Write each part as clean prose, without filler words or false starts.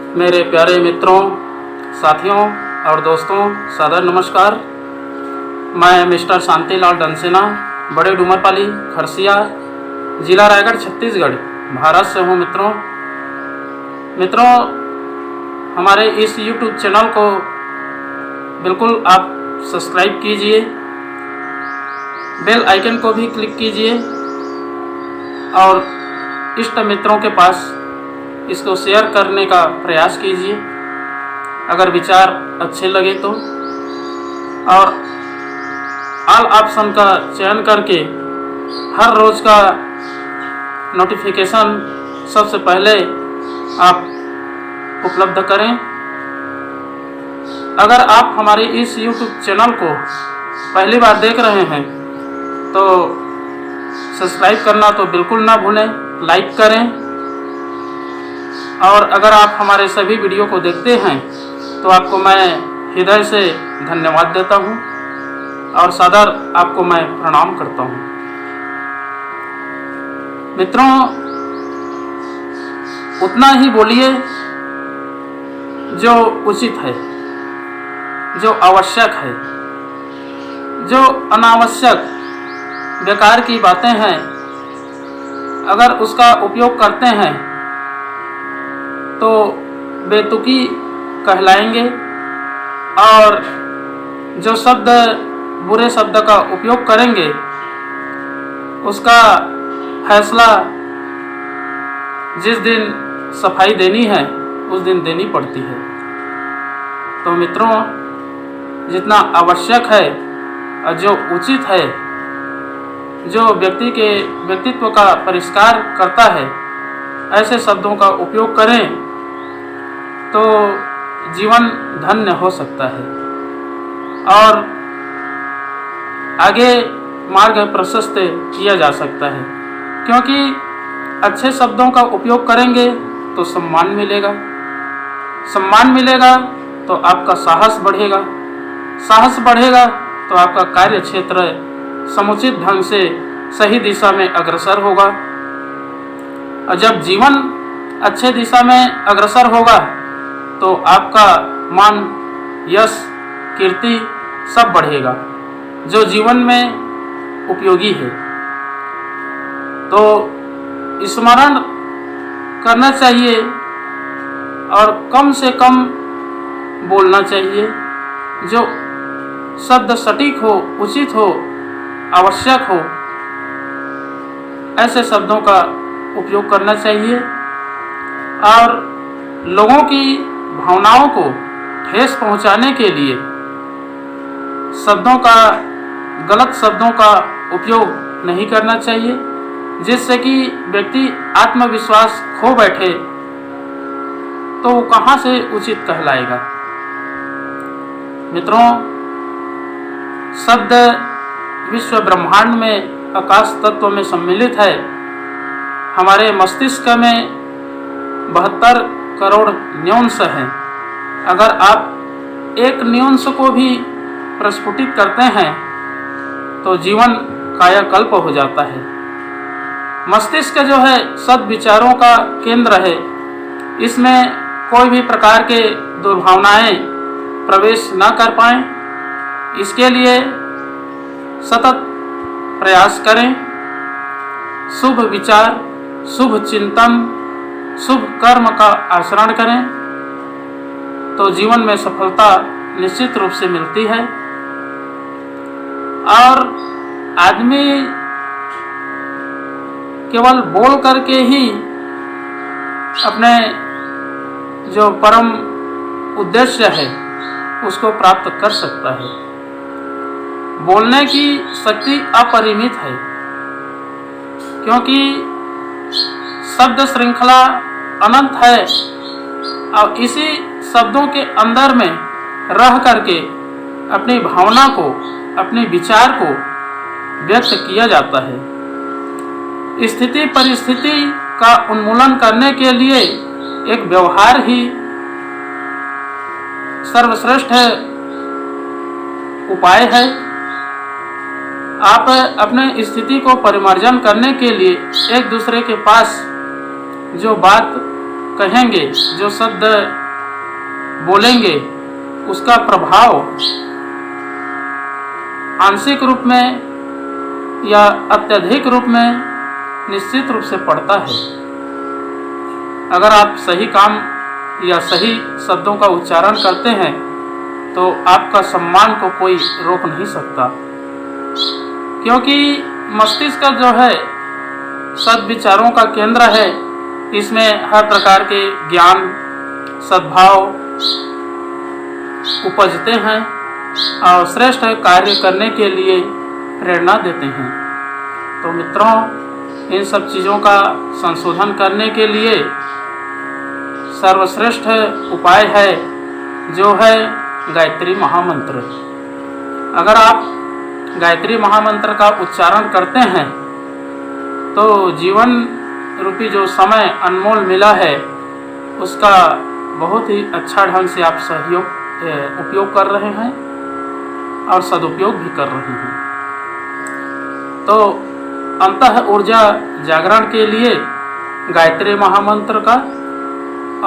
मेरे प्यारे मित्रों, साथियों और दोस्तों, सादर नमस्कार। मैं मिस्टर शांतिलाल डंसेना, बड़े डूमरपाली, खरसिया, जिला रायगढ़, छत्तीसगढ़, भारत से हूँ। मित्रों, हमारे इस YouTube चैनल को बिल्कुल आप सब्सक्राइब कीजिए, बेल आइकन को भी क्लिक कीजिए और इष्ट मित्रों के पास इसको शेयर करने का प्रयास कीजिए अगर विचार अच्छे लगे तो। और ऑल ऑप्शन का चयन करके हर रोज़ का नोटिफिकेशन सबसे पहले आप उपलब्ध करें। अगर आप हमारे इस YouTube चैनल को पहली बार देख रहे हैं तो सब्सक्राइब करना तो बिल्कुल ना भूलें, लाइक करें। और अगर आप हमारे सभी वीडियो को देखते हैं तो आपको मैं हृदय से धन्यवाद देता हूं और सादर आपको मैं प्रणाम करता हूं। मित्रों, उतना ही बोलिए जो उचित है, जो आवश्यक है। जो अनावश्यक बेकार की बातें हैं, अगर उसका उपयोग करते हैं तो बेतुकी कहलाएंगे। और जो शब्द बुरे शब्द का उपयोग करेंगे उसका फैसला जिस दिन सफाई देनी है उस दिन देनी पड़ती है। तो मित्रों, जितना आवश्यक है और जो उचित है, जो व्यक्ति के व्यक्तित्व का परिष्कार करता है, ऐसे शब्दों का उपयोग करें तो जीवन धन्य हो सकता है और आगे मार्ग प्रशस्त किया जा सकता है। क्योंकि अच्छे शब्दों का उपयोग करेंगे तो सम्मान मिलेगा, सम्मान मिलेगा तो आपका साहस बढ़ेगा, साहस बढ़ेगा तो आपका कार्य क्षेत्र समुचित ढंग से सही दिशा में अग्रसर होगा। और जब जीवन अच्छे दिशा में अग्रसर होगा तो आपका मान, यश, कीर्ति सब बढ़ेगा जो जीवन में उपयोगी है। तो स्मरण करना चाहिए और कम से कम बोलना चाहिए। जो शब्द सटीक हो, उचित हो, आवश्यक हो, ऐसे शब्दों का उपयोग करना चाहिए। और लोगों की भावनाओं को ठेस पहुंचाने के लिए गलत शब्दों का उपयोग नहीं करना चाहिए, जिससे कि व्यक्ति आत्मविश्वास खो बैठे तो वो कहाँ से उचित कहलाएगा। मित्रों, शब्द विश्व ब्रह्मांड में आकाश तत्व में सम्मिलित है। हमारे मस्तिष्क में 72 करोड़ न्यूनस हैं। अगर आप एक न्यूनस को भी प्रस्फुटित करते हैं तो जीवन कायाकल्प हो जाता है। मस्तिष्क जो है सद्विचारों का केंद्र है। इसमें कोई भी प्रकार के दुर्भावनाएं प्रवेश न कर पाएं, इसके लिए सतत प्रयास करें। शुभ विचार, शुभ चिंतन, शुभ कर्म का आचरण करें तो जीवन में सफलता निश्चित रूप से मिलती है। और आदमी केवल बोल करके ही अपने जो परम उद्देश्य है उसको प्राप्त कर सकता है। बोलने की शक्ति अपरिमित है, क्योंकि शब्द श्रृंखला अनंत है और इसी शब्दों के अंदर में रह करके अपनी भावना को, अपने विचार को व्यक्त किया जाता है। स्थिति परिस्थिति का उन्मूलन करने के लिए एक व्यवहार ही सर्वश्रेष्ठ उपाय है। आप अपने स्थिति को परिमार्जन करने के लिए एक दूसरे के पास जो बात कहेंगे, जो शब्द बोलेंगे उसका प्रभाव आंशिक रूप में या अत्यधिक रूप में निश्चित रूप से पड़ता है। अगर आप सही काम या सही शब्दों का उच्चारण करते हैं तो आपका सम्मान को कोई रोक नहीं सकता, क्योंकि मस्तिष्क का जो है सद्विचारों का केंद्र है। इसमें हर प्रकार के ज्ञान सद्भाव उपजते हैं और श्रेष्ठ कार्य करने के लिए प्रेरणा देते हैं। तो मित्रों, इन सब चीज़ों का संशोधन करने के लिए सर्वश्रेष्ठ उपाय है जो है गायत्री महामंत्र। अगर आप गायत्री महामंत्र का उच्चारण करते हैं तो जीवन रूपी जो समय अनमोल मिला है उसका बहुत ही अच्छा ढंग से आप उपयोग कर रहे हैं और सदुपयोग भी कर रहे हैं। तो अंतः ऊर्जा जागरण के लिए गायत्री महामंत्र का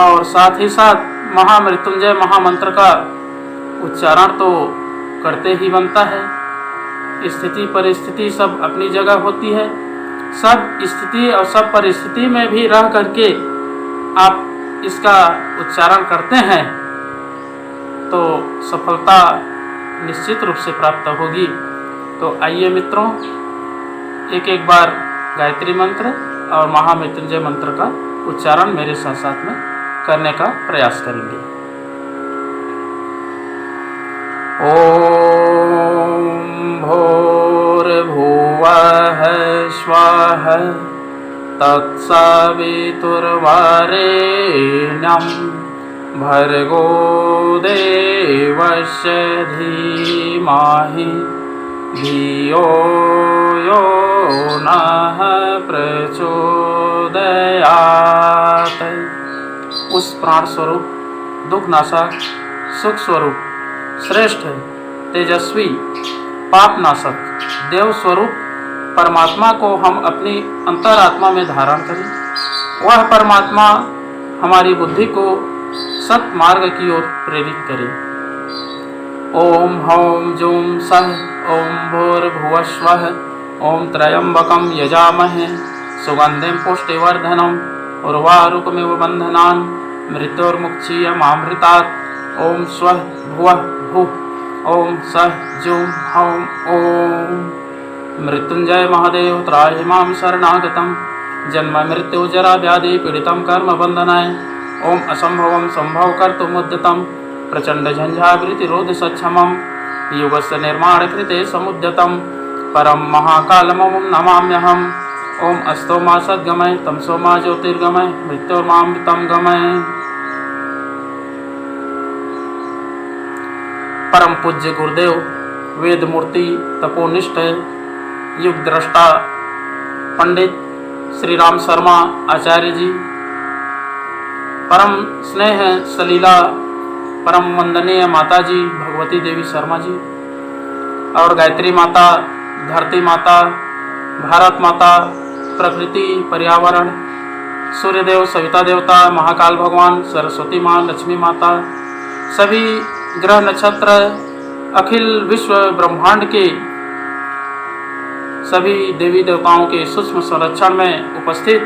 और साथ ही साथ महामृत्युंजय महामंत्र का उच्चारण तो करते ही बनता है। स्थिति परिस्थिति सब अपनी जगह होती है। सब स्थिति और सब परिस्थिति में भी रह करके आप इसका उच्चारण करते हैं तो सफलता निश्चित रूप से प्राप्त होगी। तो आइए मित्रों, एक एक बार गायत्री मंत्र और महामृत्युंजय मंत्र का उच्चारण मेरे साथ साथ में करने का प्रयास करेंगे। ओम भूर्भुवः स्वः तत्सवितुर्वरेण्यं भर्गो देवस्य धीमहि धियो यो नः प्रचोदयात्। उस प्राण स्वरूप, दुखनाशक, सुख स्वरूप, श्रेष्ठ, तेजस्वी, पापनाशक, देव स्वरूप परमात्मा को हम अपनी अंतरात्मा में धारण करें। वह परमात्मा हमारी बुद्धि को सत मार्ग की ओर प्रेरित करे। ओम हौम जूम सः ओम भूर्भुवस्वः ओम त्र्यंबकं यजामहे सुगंधिं पुष्टिवर्धनम् उर्वारुकमिव बन्धनान् मृत्योर्मुक्षीयमामृतात्। ओम स्वः भुवः भुः ओम सः जूं हौं ओम। मृत्युंजय महादेव त्राहि मां शरणागतं जन्म मृत्यु जरा व्याधि पीड़ितं कर्म बंधनाय। ओम असंभवं संभव कर्तुमुद्यतं प्रचंड झंझावृत्तिरोध सक्षमं युगस्य निर्माण कृते समुद्यतं परम महाकालमं नमाम्यहम्। ओम अस्तो मा सद्गमय तमसो मा ज्योतिर्गमय मृत्योर्मामृतं गमय। परम पूज्य गुरुदेव वेद मूर्ति तपोनिष्ठ युग दृष्टा पंडित श्री राम शर्मा आचार्य जी, परम स्नेह सलीला परम वंदनीय माता जी भगवती देवी शर्मा जी और गायत्री माता, धरती माता, भारत माता, प्रकृति, पर्यावरण, सूर्यदेव, सविता देवता, महाकाल भगवान, सरस्वती माँ, लक्ष्मी माता, सभी ग्रह नक्षत्र, अखिल विश्व ब्रह्मांड के सभी देवी देवताओं के सूक्ष्म संरक्षण में उपस्थित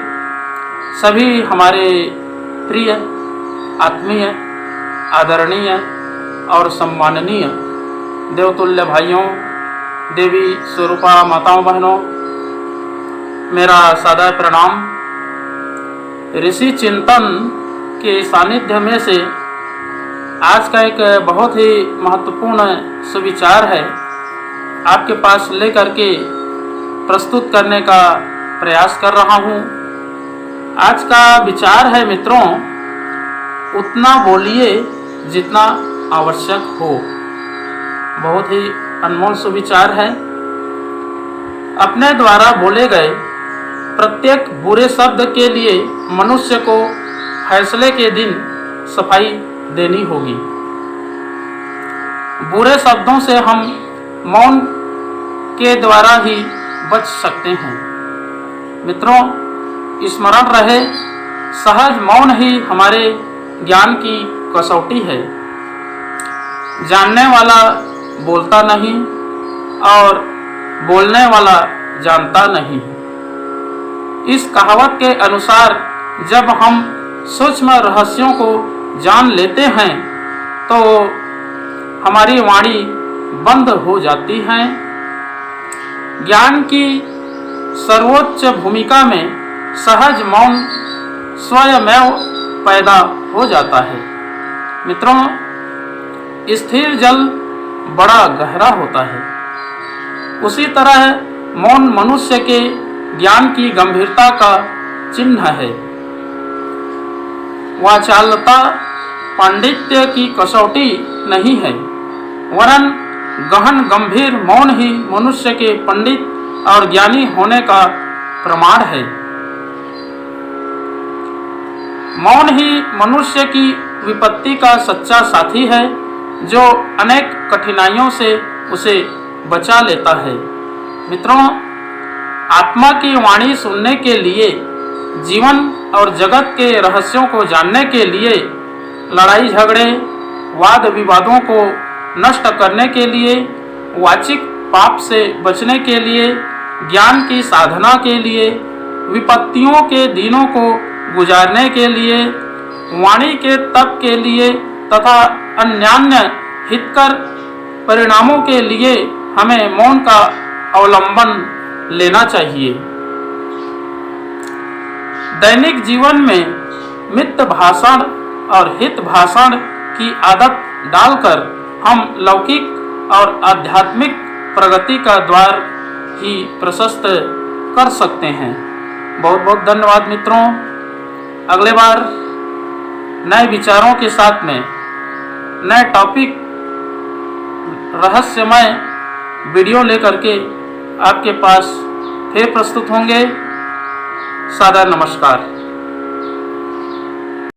सभी हमारे प्रिय, आत्मीय, आदरणीय और सम्माननीय देवतुल्य भाइयों, देवी स्वरूपा माताओं बहनों, मेरा सादर प्रणाम। ऋषि चिंतन के सानिध्य में से आज का एक बहुत ही महत्वपूर्ण सुविचार है आपके पास लेकर के प्रस्तुत करने का प्रयास कर रहा हूँ। आज का विचार है मित्रों, उतना बोलिए जितना आवश्यक हो। बहुत ही अनमोल सुविचार है। अपने द्वारा बोले गए प्रत्येक बुरे शब्द के लिए मनुष्य को फैसले के दिन सफाई देनी होगी। बुरे शब्दों से हम मौन के द्वारा ही बच सकते हैं। मित्रों, स्मरण रहे, सहज मौन ही हमारे ज्ञान की कसौटी है। जानने वाला बोलता नहीं और बोलने वाला जानता नहीं। इस कहावत के अनुसार जब हम सूक्ष्म रहस्यों को जान लेते हैं तो हमारी वाणी बंद हो जाती है। ज्ञान की सर्वोच्च भूमिका में सहज मौन स्वयमेव पैदा हो जाता है। मित्रों, स्थिर जल बड़ा गहरा होता है, उसी तरह मौन मनुष्य के ज्ञान की गंभीरता का चिन्ह है। वाचालता पांडित्य की कसौटी नहीं है, वरन गहन गंभीर मौन ही मनुष्य के पंडित और ज्ञानी होने का प्रमाण है। मौन ही मनुष्य की विपत्ति का सच्चा साथी है, जो अनेक कठिनाइयों से उसे बचा लेता है। मित्रों, आत्मा की वाणी सुनने के लिए, जीवन और जगत के रहस्यों को जानने के लिए, लड़ाई झगड़े वाद विवादों को नष्ट करने के लिए, वाचिक पाप से बचने के लिए, ज्ञान की साधना के लिए, विपत्तियों के दिनों को गुजारने के लिए, वाणी के तप के लिए तथा अन्यान्य हितकर परिणामों के लिए हमें मौन का अवलंबन लेना चाहिए। दैनिक जीवन में मित भाषण और हित भाषण की आदत डालकर हम लौकिक और आध्यात्मिक प्रगति का द्वार ही प्रशस्त कर सकते हैं। बहुत बहुत धन्यवाद मित्रों। अगले बार नए विचारों के साथ में नए टॉपिक रहस्यमय वीडियो लेकर के आपके पास फिर प्रस्तुत होंगे। सादर नमस्कार।